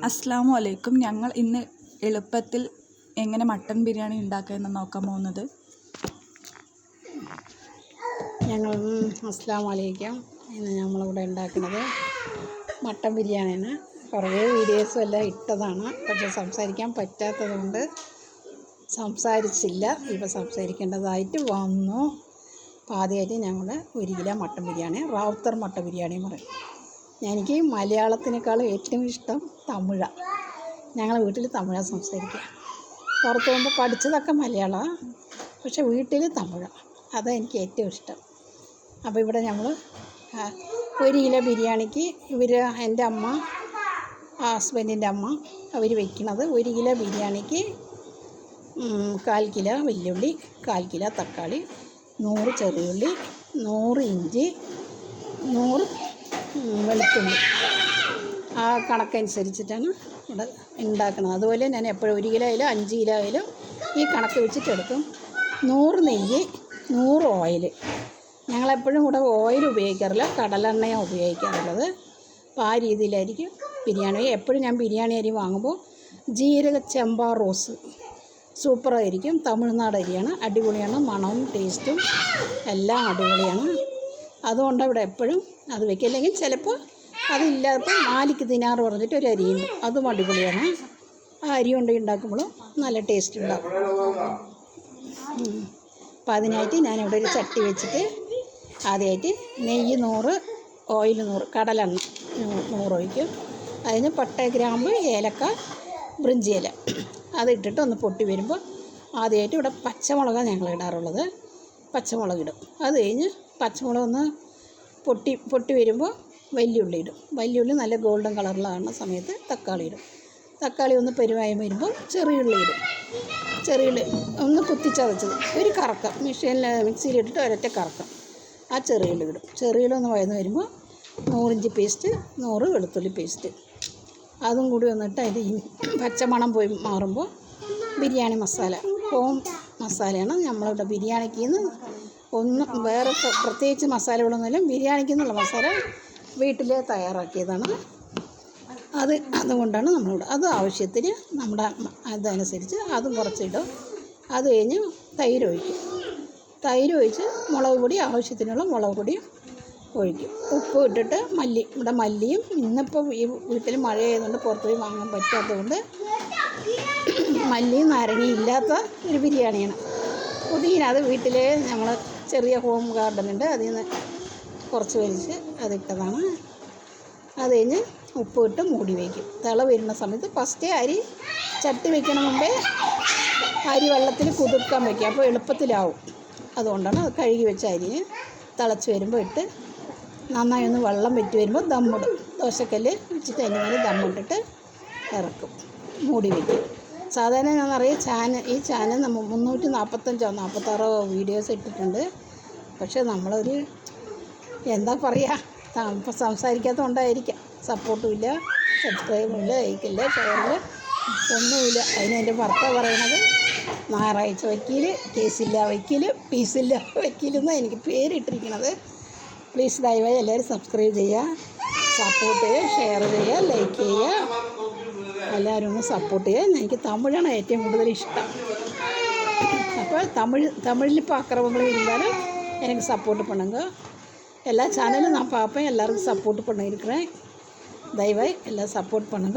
അസ്സലാമു അലൈക്കും. ഞങ്ങൾ ഇന്ന് എളുപ്പത്തിൽ എങ്ങനെ മട്ടൻ ബിരിയാണി ഉണ്ടാക്കാമെന്ന് നോക്കാൻ പോകുന്നത്. അസ്സലാമു അലൈക്കും. ഇന്ന് നമ്മളിവിടെ ഉണ്ടാക്കുന്നത് മട്ടൻ ബിരിയാണിയാണ്. കുറേ വീഡിയോസും എല്ലാം ഇട്ടതാണ്, പക്ഷെ സംസാരിക്കാൻ പറ്റാത്തത് കൊണ്ട് സംസാരിച്ചില്ല. ഇപ്പോൾ സംസാരിക്കേണ്ടതായിട്ട് വന്നു. അപ്പോൾ ആദ്യമായിട്ട് ഞങ്ങൾ 1 kilo mutton biryani, Ravuthar mutton biryani പറയും. എനിക്ക് മലയാളത്തിനേക്കാളും ഏറ്റവും ഇഷ്ടം തമിഴാണ്. ഞങ്ങളെ വീട്ടിൽ തമിഴാണ് സംസാരിക്കുക. പുറത്ത് പോകുമ്പോൾ പഠിച്ചതൊക്കെ മലയാളമാണ്, പക്ഷെ വീട്ടിൽ തമിഴാണ്. അതാണ് എനിക്ക് ഏറ്റവും ഇഷ്ടം. അപ്പോൾ ഇവിടെ നമ്മൾ 1 കിലോ ബിരിയാണിക്ക് എൻ്റെ അമ്മ, ഹസ്ബൻഡിൻ്റെ അമ്മ, അവർ വയ്ക്കുന്നത് 1 കിലോ ബിരിയാണിക്ക് 1/4 കിലോ വെല്ലുള്ളി, 1/4 കിലോ തക്കാളി, 100 ചെറിയുള്ളി, 100 ഇഞ്ചി, 100 വെളുത്തുള്ളി, ആ കണക്കനുസരിച്ചിട്ടാണ് ഇവിടെ ഉണ്ടാക്കുന്നത്. അതുപോലെ ഞാൻ എപ്പോഴും 1 കിലോ ആയാലും 5 കിലോ ആയാലും ഈ കണക്ക് വെച്ചിട്ടെടുക്കും. 100 നെയ്യ്, 100 ഓയിൽ. ഞങ്ങളെപ്പോഴും കൂടെ ഓയിൽ ഉപയോഗിക്കാറില്ല, കടലെണ്ണയാണ് ഉപയോഗിക്കാറുള്ളത്. അപ്പോൾ ആ രീതിയിലായിരിക്കും ബിരിയാണി. എപ്പോഴും ഞാൻ ബിരിയാണി അരി വാങ്ങുമ്പോൾ ജീരക ചെമ്പാ റോസ് സൂപ്പറായിരിക്കും. തമിഴ്നാട് അരിയാണ്, അടിപൊളിയാണ്. മണവും ടേസ്റ്റും എല്ലാം അടിപൊളിയാണ്. അതുകൊണ്ടാണ് ഇവിടെ എപ്പോഴും അത് വയ്ക്കുക. അല്ലെങ്കിൽ ചിലപ്പോൾ അതില്ലാത്ത മാലിക് ദിനാർ പറഞ്ഞിട്ട് ഒരു അരിയുണ്ട്, അതും അടിപൊളിയാണ്. ആ അരി കൊണ്ട് ഉണ്ടാക്കുമ്പോഴും നല്ല ടേസ്റ്റ് ഉണ്ടാകും. അപ്പോൾ അതിനായിട്ട് ഞാനിവിടെ ഒരു ചട്ടി വെച്ചിട്ട് ആദ്യമായിട്ട് നെയ്യ് 100, ഓയിൽ 100, കടലെണ്ണ 100 ഒഴിക്കും. അതിന് പട്ട, ഗ്രാമ്പ്, ഏലക്ക, ബ്രിഞ്ചി ഇല അതിട്ടിട്ട് ഒന്ന് പൊട്ടി വരുമ്പോൾ ആദ്യമായിട്ട് ഇവിടെ പച്ചമുളകാണ് ഞങ്ങൾ ഇടാറുള്ളത്. പച്ചമുളക് ഇടും. അത് കഴിഞ്ഞ് പച്ചമുളക് ഒന്ന് പൊട്ടി വരുമ്പോൾ വെല്ലുള്ളി ഇടും. വെല്ലുള്ളി നല്ല ഗോൾഡൻ കളറിലാകുന്ന സമയത്ത് തക്കാളി ഇടും. തക്കാളി ഒന്ന് പരുവായി വരുമ്പോൾ ചെറിയുള്ളി ഇടും. ചെറിയുള്ളി ഒന്ന് കുത്തിച്ചതച്ചത് ഒരു കറക്കം, മിക്സിയിലിട്ടിട്ട് ഒരൊറ്റ കറക്കം ആ ചെറിയുള്ളി ഇടും. ചെറിയുള്ളി ഒന്ന് വഴന്ന് വരുമ്പോൾ 100 ഇഞ്ചി പേസ്റ്റ്, 100 വെളുത്തുള്ളി പേസ്റ്റ് അതും കൂടി വന്നിട്ട് അതിൻ്റെ പച്ചമണം പോയി മാറുമ്പോൾ ബിരിയാണി മസാല, ഹോം മസാലയാണ് നമ്മളിവിടെ ബിരിയാണിക്ക് ഒന്നും വേറെ പ്രത്യേകിച്ച് മസാലകളൊന്നുമില്ല. ബിരിയാണിക്ക് എന്നുള്ള മസാല വീട്ടിൽ തയ്യാറാക്കിയതാണ്. അതുകൊണ്ടാണ് നമ്മളിവിടെ അത് ആവശ്യത്തിന് നമ്മുടെ അതനുസരിച്ച് അതും കുറച്ചിടും. അത് കഴിഞ്ഞ് തൈര് ഒഴിക്കും. തൈര് ഒഴിച്ച് മുളക് പൊടി, ആവശ്യത്തിനുള്ള മുളക് പൊടിയും ഒഴിക്കും. ഉപ്പ് ഇട്ടിട്ട് ഇവിടെ മല്ലിയും, ഇന്നിപ്പോൾ ഈ വീട്ടിൽ മഴയായതുകൊണ്ട് പുറത്ത് പോയി വാങ്ങാൻ പറ്റാത്തതുകൊണ്ട് മല്ലിയും നാരങ്ങയും ഇല്ലാത്ത ഒരു ബിരിയാണിയാണ്. പുതിന അത് വീട്ടിൽ നമ്മൾ ചെറിയ ഹോം ഗാർഡനുണ്ട്, അതിൽ നിന്ന് കുറച്ച് വലിച്ച് അതിട്ടതാണ്. അത് കഴിഞ്ഞ് ഉപ്പ് ഇട്ട് മൂടി വയ്ക്കും. തിള വരുന്ന സമയത്ത് ഫസ്റ്റ് അരി ചട്ടി വയ്ക്കണ മുമ്പേ അരി വെള്ളത്തിൽ കുതിർക്കാൻ വയ്ക്കുക. അപ്പോൾ എളുപ്പത്തിലാവും. അതുകൊണ്ടാണ് അത് കഴുകി വെച്ച അരിന് തിളച്ച് വരുമ്പോൾ ഇട്ട് നന്നായി ഒന്ന് വെള്ളം വെറ്റി വരുമ്പോൾ ദമ്മിടും. ദോശക്കല്ല് വെച്ചിട്ട് അതിൻ്റെ മേലെ ദമ്മിട്ടിട്ട് ഇറക്കും, മൂടി വയ്ക്കും. സാധാരണ ഞാൻ അറിയാം ഈ ചാനൽ നമ്മൾ 345 46 വീഡിയോസ് ഇട്ടിട്ടുണ്ട്. പക്ഷേ നമ്മളൊരു എന്താ പറയുക, ഇപ്പോൾ സംസാരിക്കാത്തത് കൊണ്ടായിരിക്കാം. സപ്പോർട്ടും ഇല്ല, സബ്സ്ക്രൈബും ഇല്ല, ലൈക്കില്ല, ഷെയറില്ല, ഒന്നുമില്ല. അതിനെൻ്റെ ഭർത്താവ് പറയണത് ഞായറാഴ്ച വക്കീൽ, കേസില്ല വക്കീൽ, പീസില്ല വക്കീലെന്നാണ് എനിക്ക് പേരിട്ടിരിക്കുന്നത്. പ്ലീസ് ദയവായി എല്ലാവരും സബ്സ്ക്രൈബ് ചെയ്യുക, സപ്പോർട്ട് ചെയ്യുക, ഷെയർ ചെയ്യുക, ലൈക്ക് ചെയ്യുക. എല്ലാവരും ഒന്ന് സപ്പോർട്ട് ചെയ്യുക. എനിക്ക് തമിഴാണ് ഏറ്റവും കൂടുതൽ ഇഷ്ടം. അപ്പോൾ തമിഴിലിപ്പോൾ അക്രമങ്ങൾ இருந்தாலும் எனக்கு சப்போர்ட் பண்ணுங்க. எல்லா சேனலும் நான் பார்ப்பேன். எல்லாருக்கும் சப்போர்ட் பண்ணியிருக்கிறேன். தயவாய் எல்லாம் சப்போர்ட் பண்ணுங்க.